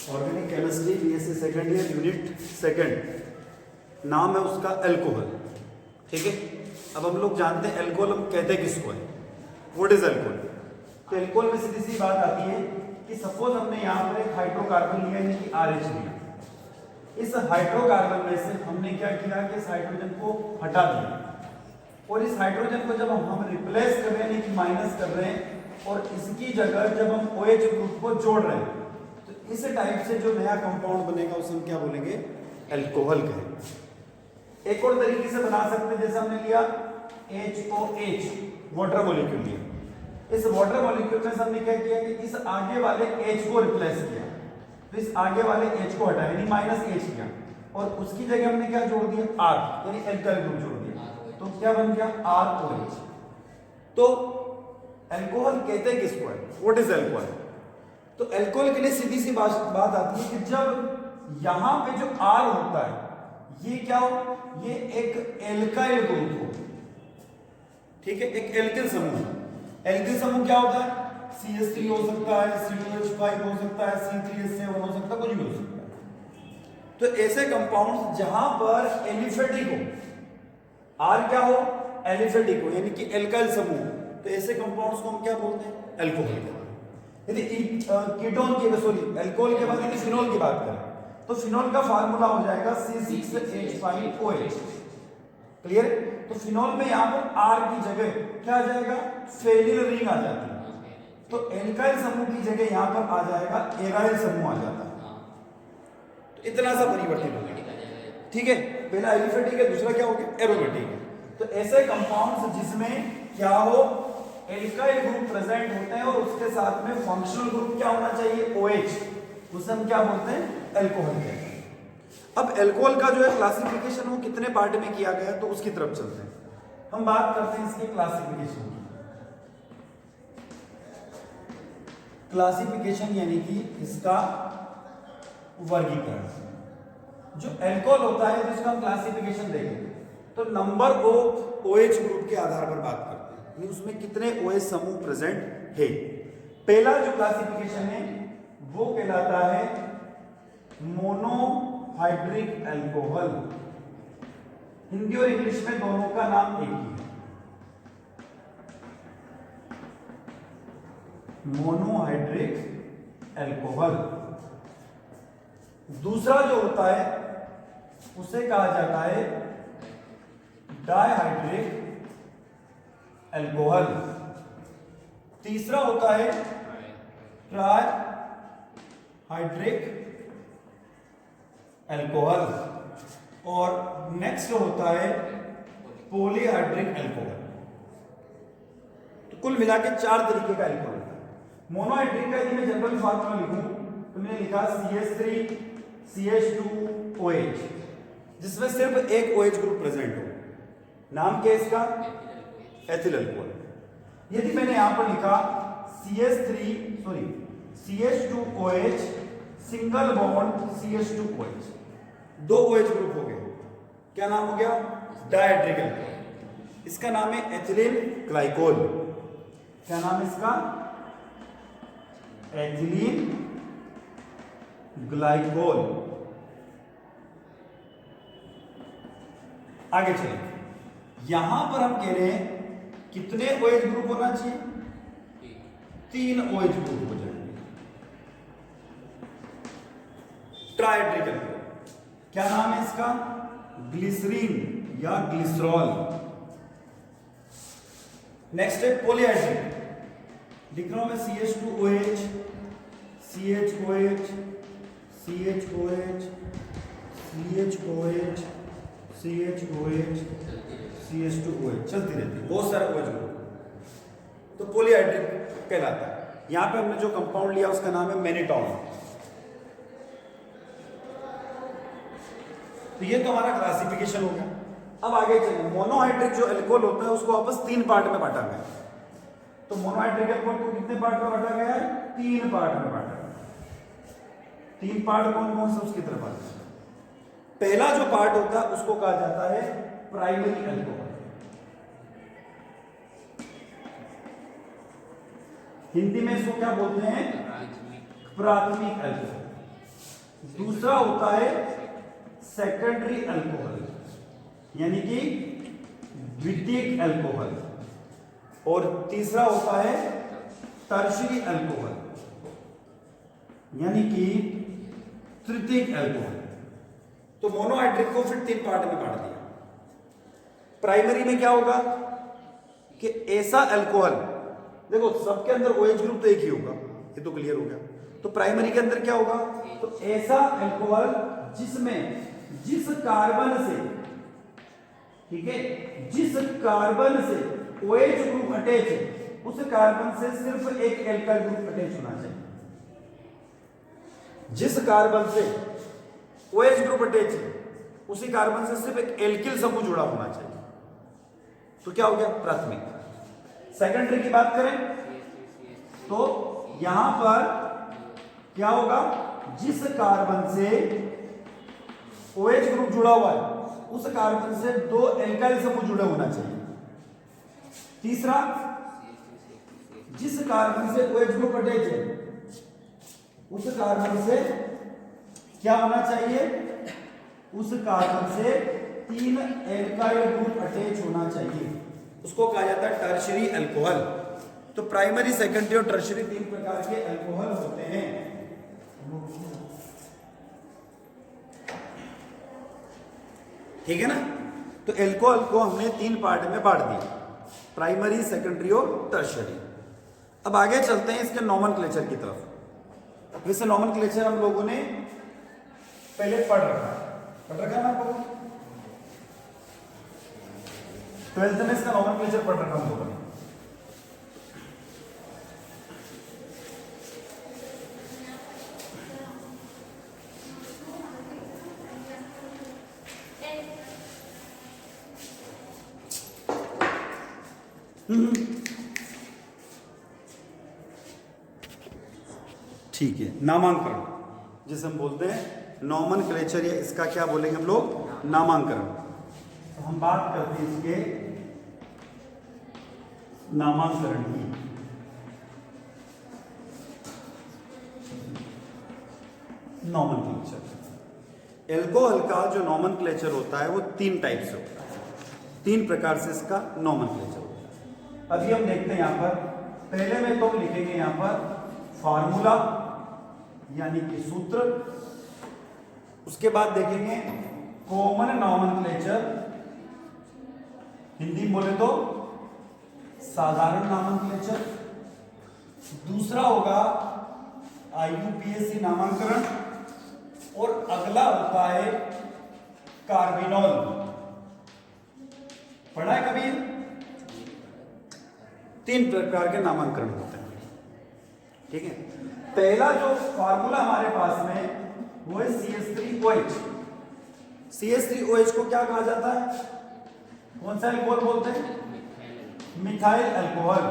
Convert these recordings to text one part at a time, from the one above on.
Organic chemistry BSc second year unit second, नाम है उसका अल्कोहल। ठीक है, अब हम लोग जानते हैं अल्कोहल हम कहते किसको है, व्हाट इज अल्कोहल। तो अल्कोहल में सीधी सी बात आती है कि सपोज हमने यहाँ पर एक हाइड्रोकार्बन लिया यानी कि RH लिया, इस हाइड्रोकार्बन में से हमने क्या किया कि इस हाइड्रोजन को हटा दिया और इस हाइड्रोजन को जब हम रिप्लेस कर रहे हैं यानी कि माइनस कर रहे हैं और इसकी जगह जब हम OH ग्रुप को जोड़ रहे हैं तो इस टाइप से जो नया कंपाउंड बनेगा उसे हम क्या बोलेंगे, अल्कोहल कहेंगे। एक और तरीके से बना सकते हैं, जैसे हमने लिया HOH वाटर मॉलिक्यूल लिया, इस वाटर मॉलिक्यूल में हमने क्या किया कि इस आगे वाले H को रिप्लेस किया, तो इस आगे वाले H को हटाया यानी -H किया और उसकी जगह हमने क्या जोड़ दिया R यानी एल्काइल ग्रुप जोड़ दिया, तो क्या बन गया ROH। तो अल्कोहल कहते हैं किसको है, व्हाट इज अल्कोहल। तो अल्कोहल के लिए सीधी सी बात आती है कि जब यहां पे जो R होता है ये क्या हो, ये एक एल्काइल ग्रुप हो। ठीक है, एक एल्किल समूह। एल्किल समूह क्या होता है, CH3 हो सकता है, C2H5 हो सकता है, C3H7 हो सकता है, कुछ भी हो सकता है। तो ऐसे कंपाउंड जहां पर एलिफेटिक हो, R क्या हो, एलिफेटिक हो यानी कि एल्काइल समूह, तो ऐसे कंपाउंड्स को हम क्या बोलते हैं, अल्कोहल कहते हैं। यदि कीटोन की अल्कोहल के बाद यदि फिनोल की बात करें तो फिनोल का फार्मूला हो जाएगा C6H5OH। क्लियर। तो फिनोल में यहां पर R की जगह क्या आ जाएगा, फेनिल रिंग आ जाती है, तो एल्काइल समूह की जगह यहां पर आ जाएगा एराइल समूह आ जाता है। तो इतना सा परिवर्तन हो गया। ठीक है, पहला एलिफेटिक है, दूसरा क्या हो गया, एरोमेटिक है। तो ऐसे कंपाउंड्स जिसमें क्या हो, एल्काइल ग्रुप प्रेजेंट होते हैं और उसके साथ में फंक्शनल ग्रुप क्या होना चाहिए, OH, उसे हम क्या बोलते हैं, अल्कोहल कहते हैं। अब अल्कोहल का जो है क्लासिफिकेशन वो कितने पार्ट में किया गया है तो उसकी तरफ चलते हैं। हम बात करते हैं इसके क्लासिफिकेशन की। क्लासिफिकेशन यानी कि इसका वर्गीकरण। जो अल्कोहल होता है जिसका हम क्लासिफिकेशन देखेंगे तो नंबर ऑफ OH ग्रुप के आधार पर बात करते हैं, उसमें कितने OH समूह प्रेजेंट है। पहला जो क्लासिफिकेशन है वो कहलाता है मोनोहाइड्रिक अल्कोहल। हिंदी और इंग्लिश में दोनों का नाम एक ही है, मोनोहाइड्रिक अल्कोहल। दूसरा जो होता है उसे कहा जाता है डायहाइड्रिक अल्कोहल। तीसरा होता है ट्राइहाइड्रिक अल्कोहल और नेक्स्ट होता है पॉलीहाइड्रिक अल्कोहल। तो कुल मिला के 4 तरीके का अल्कोहल होता है। मोनोहाइड्रिक का यदि मैं जनरल फार्मूला लिखूं तो मैंने लिखा CH3 CH2OH, जिसमें सिर्फ एक OH ग्रुप प्रेजेंट हो। नाम क्या है इसका, एथिल अल्कोहल। यदि मैंने यहां पर लिखा CH2OH single bond CH2OH, 2 OH group हो गए, क्या नाम हो गया, डायहाइड्रिक अल्कोहल। इसका नाम है एथिलीन ग्लाइकोल। क्या नाम है इसका, एथिलीन ग्लाइकोल। आगे चलें, यहां पर हम कह रहे हैं कितने OH ग्रुप होना चाहिए, 3 OH ग्रुप हो जाएंगे। ट्राइहाइड्रिक अल्कोहल, क्या नाम है इसका, ग्लिसरीन या ग्लिसरॉल। नेक्स्ट है पॉलीहाइड्रिक, लिख रहा हूं मैं CH2OH CHOH CHOH CHOH CHOH CH2OH, चलती रहती है, बहुत सारे OH ग्रुप। तो पॉलीहाइड्रिक कहलाता है। यहां पे हमने जो कंपाउंड लिया उसका नाम है मैनिटॉन। तो ये तो हमारा क्लासिफिकेशन हो गया। अब आगे चलिए, मोनोहाइड्रिक जो अल्कोहल होता है उसको वापस 3 पार्ट में बांटा गया। तो मोनोहाइड्रिक अल्कोहल को कितने पार्ट में बांटा गया है, 3 पार्ट में बांटा गया। 3 पार्ट कौन कौन से उसकी तरफ आते हैं। पहला जो पार्ट होता है उसको कहा जाता है प्राइमरी अल्कोहल। हिंदी में इसको क्या बोलते हैं, प्राथमिक अल्कोहल। दूसरा होता है सेकेंडरी अल्कोहल, यानी कि द्वितीयक अल्कोहल, और तीसरा होता है टर्शरी अल्कोहल, यानी कि तृतीयक अल्कोहल। तो मोनोहाइड्रिक को फिर 3 पार्ट में बांट दिया। प्राइमरी में क्या होगा कि ऐसा अल्कोहल, देखो सबके अंदर OH ग्रुप तो एक ही होगा, ये तो क्लियर हो गया। तो प्राइमरी के अंदर क्या होगा, तो ऐसा अल्कोहल जिसमें जिस कार्बन से, ठीक है, जिस कार्बन से OH ग्रुप अटैच है उस कार्बन से सिर्फ एक एल्काइल ग्रुप अटैच होना चाहिए। जिस कार्बन से OH ग्रुप अटैच है उसी कार्बन से सिर्फ एक एल्किल समूह जुड़ा होना चाहिए। तो क्या हो गया प्राथमिक। सेकेंडरी की बात करें तो यहां पर क्या होगा, जिस कार्बन से OH ग्रुप जुड़ा हुआ है उस कार्बन से 2 एल्काइल समूह जुड़े होना चाहिए। तीसरा, जिस कार्बन से OH ग्रुप अटैच है उस कार्बन से क्या होना चाहिए, उस कार्बन से 3 एल्काइल ग्रुप अटैच होना चाहिए। उसको कहा जाता है टर्शरी अल्कोहल। तो प्राइमरी, सेकेंडरी और टर्शरी 3 प्रकार के अल्कोहल होते हैं। ठीक है ना। तो अल्कोहल को हमने 3 पार्ट में बांट दिया, प्राइमरी, सेकेंडरी और टर्शरी। अब आगे चलते हैं इसके नॉमेनक्लेचर की तरफ। वैसे नॉमेनक्लेचर हम लोगों ने पहले पढ़ रखा ना, आपको 12th में इसका नॉमेनक्लेचर पढ़ रखा हम लोगों ने। ठीक है, नामांकरण जिसे हम बोलते हैं नॉमेनक्लेचर, या इसका क्या बोलेंगे हम लोग, नामांकरण। तो हम बात करते हैं इसके नामांकरण की। नॉमेनक्लेचर, एल्कोहल का जो नॉमेनक्लेचर होता है वो 3 टाइप से होता है, 3 प्रकार से इसका नॉमेनक्लेचर होता है। अभी हम देखते हैं यहां पर, पहले में तो लिखेंगे यहां पर फार्मूला यानी कि सूत्र, उसके बाद देखेंगे कॉमन नॉमेनक्लेचर, हिंदी में बोले तो साधारण नॉमेनक्लेचर। दूसरा होगा IUPAC नामांकन, और अगला होता है कार्बिनॉल। पढ़ा है कभी? 3 प्रकार के नामांकन होते हैं। ठीक है, पहला जो फार्मूला हमारे पास में वो है CH3OH। CH3OH को क्या कहा जाता है, कौन सा अल्कोहल बोलते हैं, मिथाइल अल्कोहल,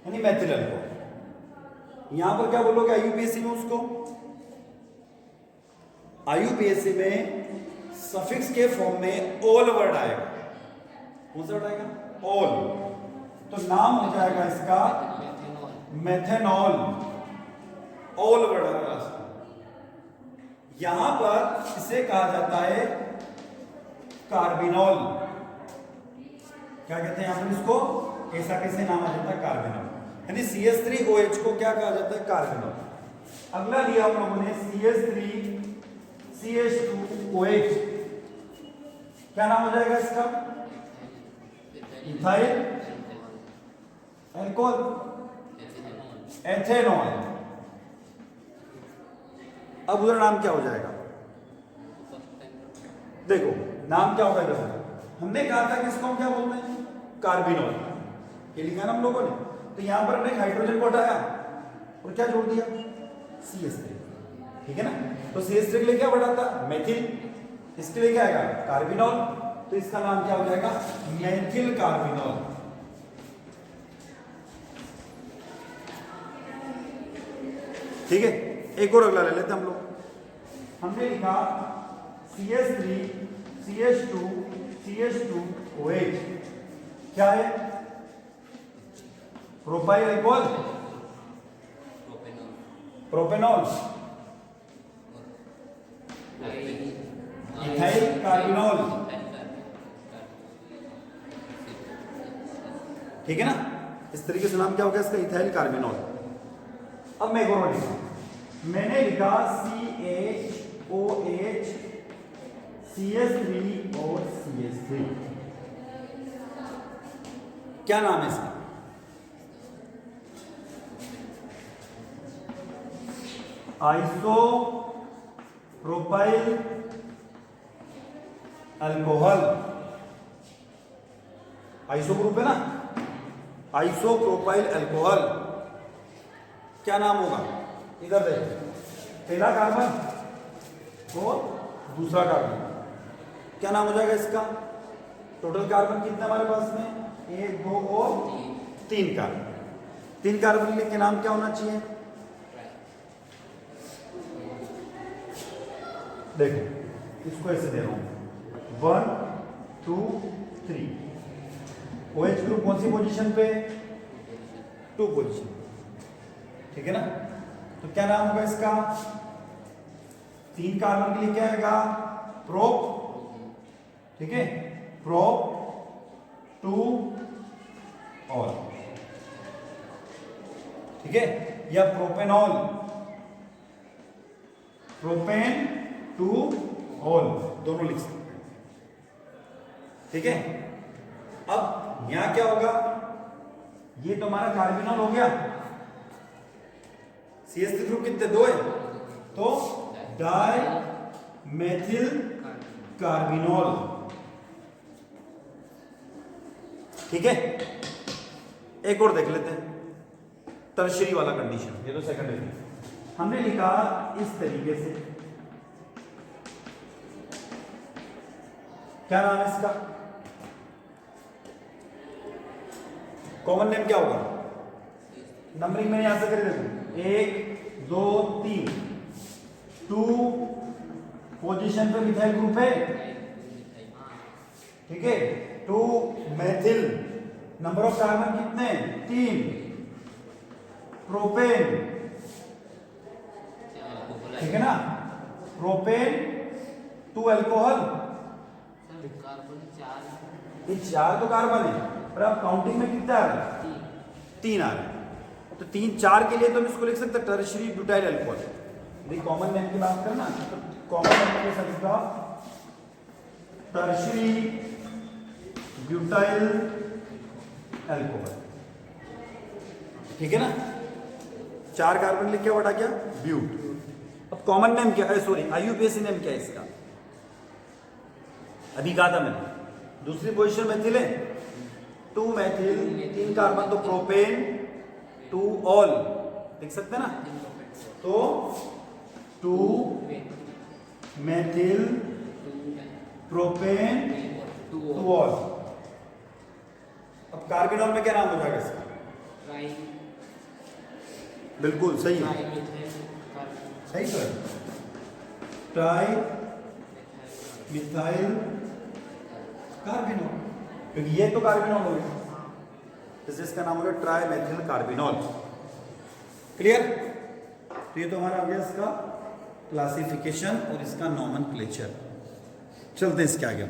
यानी मैथिल अल्कोहल। यहां पर क्या बोलोगे IUPAC में, उसको IUPAC में सफिक्स के फॉर्म में ओल वर्ड आएगा। कौन सा वर्ड आएगा, ओल। तो नाम हो जाएगा इसका मेथेनॉल, ओल वर्ड आएगा। यहां पर इसे कहा जाता है कार्बिनॉल। क्या कहते हैं यहां पर इसको, ऐसा कैसे नाम आ जाता है, कार्बिनॉल। यानी CH3OH को क्या कहा जाता है, कार्बिनॉल। अगला लिया हम लोगों ने CH3CH2OH, क्या नाम हो जाएगा इसका, इथाइल अल्कोहल, एथेनॉल। अब उधर नाम क्या हो जाएगा, देखो नाम क्या होगा इधर, हमने कहा था कि इसको हम क्या बोलते हैं, कार्बिनॉल। ये लिखा ना हम लोगों ने। तो यहां पर हमने हाइड्रोजन को हटाया और क्या जोड़ दिया, CH3। ठीक है ना। तो CH3 के लिए क्या वर्ड आता है, मेथिल। इसके लिए क्या आएगा, कार्बिनॉल। तो इसका नाम क्या हो जाएगा, मेथिल कार्बिनॉल। ठीक है, एक और अगला ले लेते हैं हम लोग। हमने लिखा CH3 CH2 CH2OH, क्या है, propyl alcohol, propanol. Ethyl carbinol, ठीक है ना। इस तरीके से नाम क्या हो गया इसका, इथाइल कार्बिनॉल। अब मैं एक और लिखा, मैंने लिखा CHOH CH3 और CH3, क्या नाम है इसका? Iso propyl alcohol. Iso group है ना, आइसो प्रोपाइल अल्कोहल, क्या नाम होगा? इधर देखो, पहला कार्बन और दूसरा कार्बन, क्या नाम हो जाएगा इसका? टोटल कार्बन कितने हमारे पास में? 1 2 और 3 कार्बन। 3 कार्बन के नाम क्या होना चाहिए? देखो इसको ऐसे दे रहा हूं, 1 2 3। OH ग्रुप कौन सी पोजीशन पे? 2 पोजीशन, ठीक है ना। तो क्या नाम होगा इसका? 3 कार्बन के लिए क्या आएगा? प्रोप, ठीक है, प्रोप 2 ऑल, ठीक है, या प्रोपेनॉल, प्रोपेन 2 ऑल, दोनों लिख सकते हैं, ठीक है। अब यहां क्या होगा? ये तो हमारा कार्बिनॉल हो गया, CH3 ग्रुप कितने? 2 है, तो डाई मेथिल कार्बिनॉल, ठीक है। एक और देख लेते हैं, टर्शरी वाला कंडीशन, ये तो सेकेंडरी हमने लिखा इस तरीके से, क्या नाम है इसका? कॉमन नेम क्या होगा? नंबरिंग मैंने यहां से कर देता, 1 2 3, 2 पोजीशन पे मिथाइल ग्रुप है, ठीक है, 2 मेथिल, नंबर ऑफ कार्बन कितने? 3, प्रोपेन, ठीक है ना, प्रोपेन 2 अल्कोहल, ये 4 तो कार्बन है, पर अब काउंटिंग में कितना आ रहा है? 3 आ रहा है, तो 3 4 के लिए तो हम इसको लिख सकते हैं टर्शरी ब्यूटाइल अल्कोहल। यदि कॉमन नेम की बात करना तो कॉमन नेम के साथ इसका टर्शरी ब्यूटाइल अल्कोहल, ठीक है ना। 4 कार्बन लिख क्या बढ़ा गया? ब्यूट। अब कॉमन नेम क्या है, सॉरी IUPAC नेम क्या है इसका? अभी कहा था मैंने, दूसरी पोजीशन मेथिल है, 2 मेथिल, 3 कार्बन, तो प्रोपेन 2 ऑल लिख सकते हैं ना, तो 2 मेथिल प्रोपेन 2 ऑल। अब कार्बिनॉल में क्या नाम हो जाएगा इसका? बिल्कुल सही है, सही तो है, ट्राई मिथाइल कार्बिनॉल, क्योंकि ये तो कार्बिनॉल हो गया, तो इसका नाम हो गया ट्राई मेथिल कार्बिनॉल। क्लियर? तो ये तो हमारा आ गया इसका क्लासिफिकेशन और इसका नॉमेनक्लेचर। चलते हैं इसके आगे।